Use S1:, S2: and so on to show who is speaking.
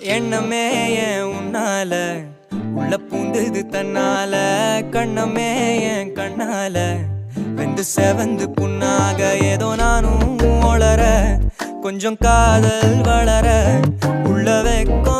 S1: எண்ணமே ஏன் உன்னால உள்ள பூந்தது தன்னால கண்ணமே ஏன் கண்ணால வெந்து செவந்து புண்ணாக ஏதோ நானும் ஒளர கொஞ்சம் காதல் வளர உள்ள வெக்கம்